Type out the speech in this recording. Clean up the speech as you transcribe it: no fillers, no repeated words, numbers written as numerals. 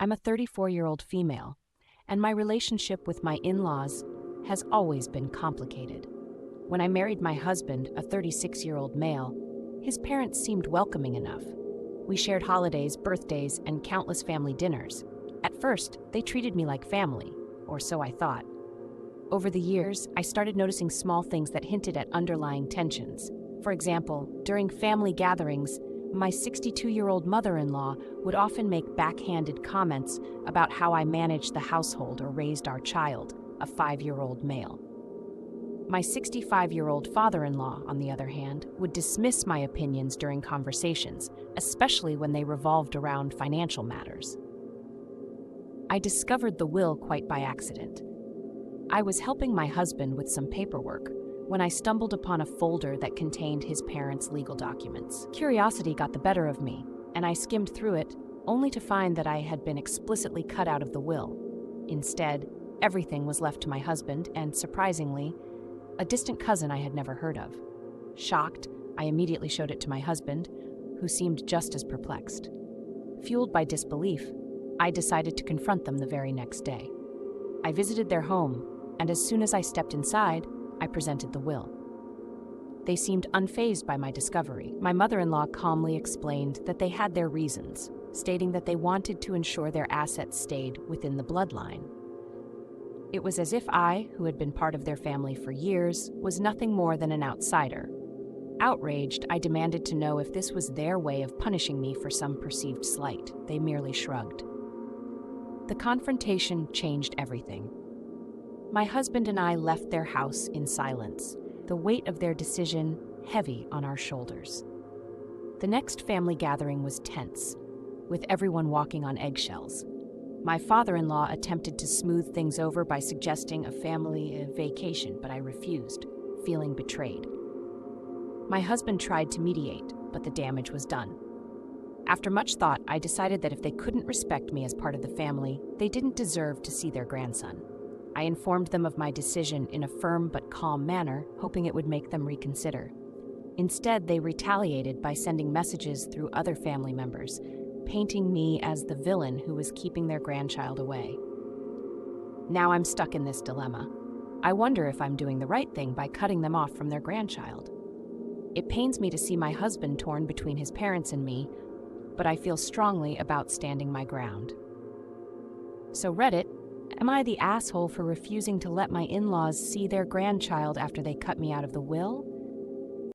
I'm a 34-year-old female, and my relationship with my in-laws has always been complicated. When I married my husband, a 36-year-old male, his parents seemed welcoming enough. We shared holidays, birthdays, and countless family dinners. At first, they treated me like family, or so I thought. Over the years, I started noticing small things that hinted at underlying tensions. For example, during family gatherings, my 62-year-old mother-in-law would often make backhanded comments about how I managed the household or raised our child, a 5-year-old male. My 65-year-old father-in-law, on the other hand, would dismiss my opinions during conversations, especially when they revolved around financial matters. I discovered the will quite by accident. I was helping my husband with some paperwork when I stumbled upon a folder that contained his parents' legal documents. Curiosity got the better of me, and I skimmed through it, only to find that I had been explicitly cut out of the will. Instead, everything was left to my husband and, surprisingly, a distant cousin I had never heard of. Shocked, I immediately showed it to my husband, who seemed just as perplexed. Fueled by disbelief, I decided to confront them the very next day. I visited their home, and as soon as I stepped inside, I presented the will. They seemed unfazed by my discovery. My mother-in-law calmly explained that they had their reasons, stating that they wanted to ensure their assets stayed within the bloodline. It was as if I, who had been part of their family for years, was nothing more than an outsider. Outraged, I demanded to know if this was their way of punishing me for some perceived slight. They merely shrugged. The confrontation changed everything. My husband and I left their house in silence, the weight of their decision heavy on our shoulders. The next family gathering was tense, with everyone walking on eggshells. My father-in-law attempted to smooth things over by suggesting a family vacation, but I refused, feeling betrayed. My husband tried to mediate, but the damage was done. After much thought, I decided that if they couldn't respect me as part of the family, they didn't deserve to see their grandson. I informed them of my decision in a firm but calm manner, hoping it would make them reconsider. Instead, they retaliated by sending messages through other family members, painting me as the villain who was keeping their grandchild away. Now I'm stuck in this dilemma. I wonder if I'm doing the right thing by cutting them off from their grandchild. It pains me to see my husband torn between his parents and me, but I feel strongly about standing my ground. So Reddit, am I the asshole for refusing to let my in-laws see their grandchild after they cut me out of the will?